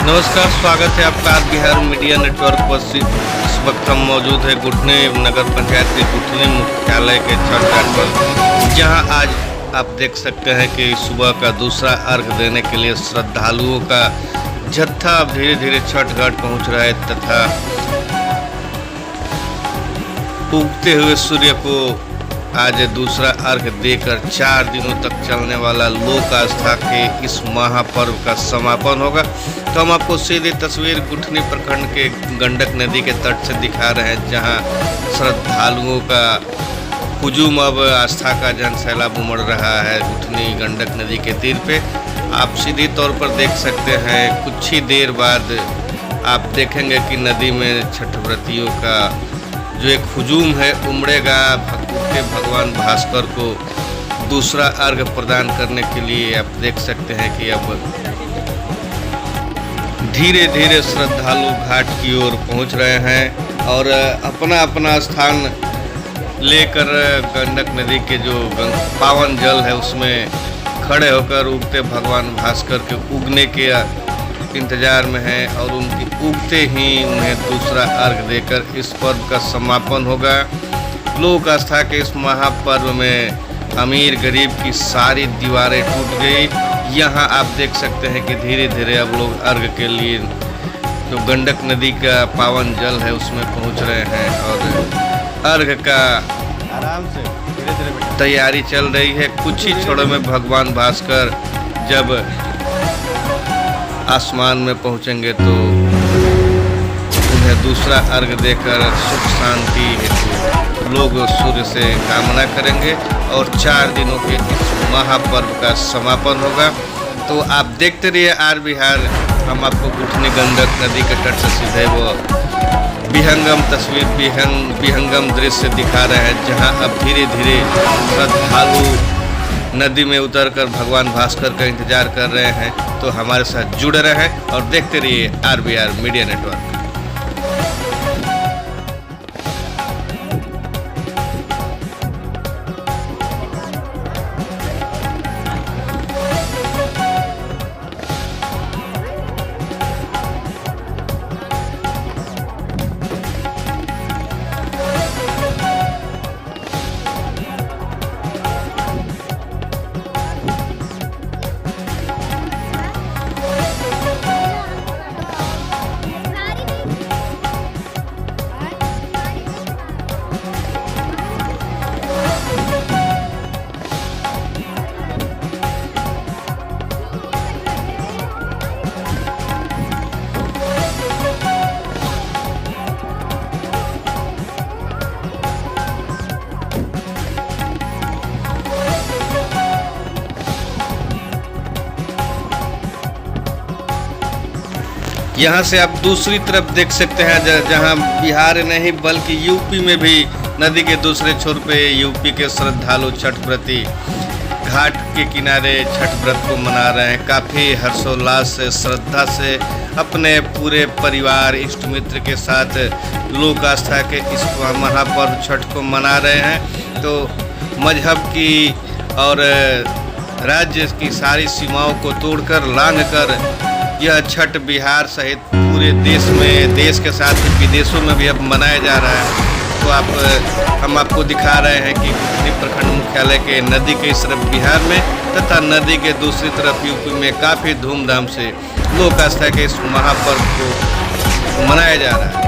नमस्कार, स्वागत है आपका आज बिहार मीडिया नेटवर्क पर। इस वक्त हम मौजूद है गुठनी नगर पंचायत के गुठनी मुख्यालय के छठ घाट पर, जहां आज आप देख सकते हैं कि सुबह का दूसरा अर्घ देने के लिए श्रद्धालुओं का जत्था अब धीरे धीरे छठ घाट पहुंच रहा है तथा उगते हुए सूर्य को आज दूसरा अर्घ देकर 4 दिनों तक चलने वाला लोक आस्था के इस महापर्व का समापन होगा। तो हम आपको सीधी तस्वीर गुठनी प्रखंड के गंडक नदी के तट से दिखा रहे हैं, जहां श्रद्धालुओं का हुजूम अब आस्था का जनसैलाब उमड़ रहा है गुठनी गंडक नदी के तीर पे। आप सीधी तौर पर देख सकते हैं, कुछ ही देर बाद आप देखेंगे कि नदी में छठ व्रतियों का जो एक हुजूम है उमड़ेगा उगते भगवान भास्कर को दूसरा अर्घ प्रदान करने के लिए। आप देख सकते हैं कि अब धीरे धीरे श्रद्धालु घाट की ओर पहुंच रहे हैं और अपना अपना स्थान लेकर गंडक नदी के जो पावन जल है उसमें खड़े होकर उगते भगवान भास्कर के उगने के इंतजार में है और उनकी उगते ही उन्हें दूसरा अर्घ देकर इस पर्व का समापन होगा। लोक आस्था के इस महापर्व में अमीर गरीब की सारी दीवारें टूट गई। यहाँ आप देख सकते हैं कि धीरे धीरे अब लोग अर्घ के लिए जो गंडक नदी का पावन जल है उसमें पहुँच रहे हैं और अर्घ का आराम से धीरे धीरे तैयारी चल रही है। कुछ ही क्षणों में भगवान भास्कर जब आसमान में पहुंचेंगे तो उन्हें दूसरा अर्घ देकर सुख शांति हेतु लोग सूर्य से कामना करेंगे और 4 दिनों के इस महापर्व का समापन होगा। तो आप देखते रहिए आर बिहार। हम आपको गुठनी गंडक नदी के तट से सीधे वो विहंगम तस्वीर विहंगम दृश्य दिखा रहे हैं, जहां अब धीरे धीरे श्रद्धालु नदी में उतरकर भगवान भास्कर का इंतजार कर रहे हैं। तो हमारे साथ जुड़े रहें और देखते रहिए आर मीडिया नेटवर्क। यहाँ से आप दूसरी तरफ देख सकते हैं, जहाँ बिहार नहीं बल्कि यूपी में भी नदी के दूसरे छोर पे यूपी के श्रद्धालु छठ व्रती घाट के किनारे छठ व्रत को मना रहे हैं। काफ़ी हर्षोल्लास से श्रद्धा से अपने पूरे परिवार इष्ट मित्र के साथ लोक आस्था के इस महापर्व छठ को मना रहे हैं। तो मजहब की और राज्य की सारी सीमाओं को तोड़कर लांघकर यह छठ बिहार सहित पूरे देश में, देश के साथ ही विदेशों में भी अब मनाया जा रहा है। तो हम आपको दिखा रहे हैं कि गुठनी प्रखंड मुख्यालय के नदी के इस तरफ बिहार में तथा नदी के दूसरी तरफ यूपी में काफ़ी धूमधाम से लोक आस्था के इस महापर्व को मनाया जा रहा है।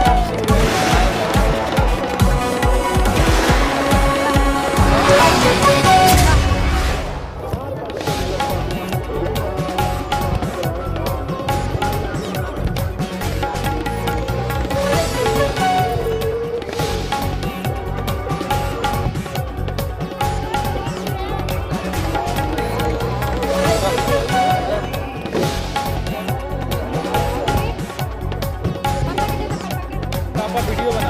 वीडियो बना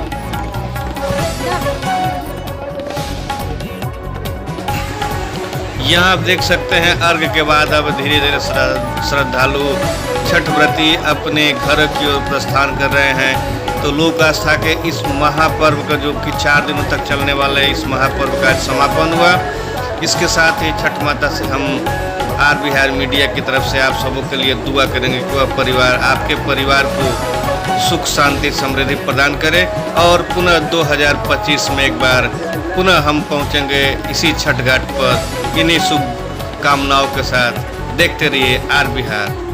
यहाँ आप देख सकते हैं अर्घ के बाद अब धीरे धीरे श्रद्धालु छठ व्रती अपने घर की ओर प्रस्थान कर रहे हैं। तो लोक आस्था के इस महापर्व का जो कि 4 दिनों तक चलने वाले इस महापर्व का समापन हुआ। इसके साथ ही छठ माता से हम आर बिहार मीडिया की तरफ से आप सबों के लिए दुआ करेंगे कि वह परिवार आपके परिवार को सुख शांति समृद्धि प्रदान करे और पुनः 2025 में एक बार पुनः हम पहुंचेंगे इसी छठ घाट पर इन्हीं शुभ कामनाओं के साथ। देखते रहिए आर बिहार।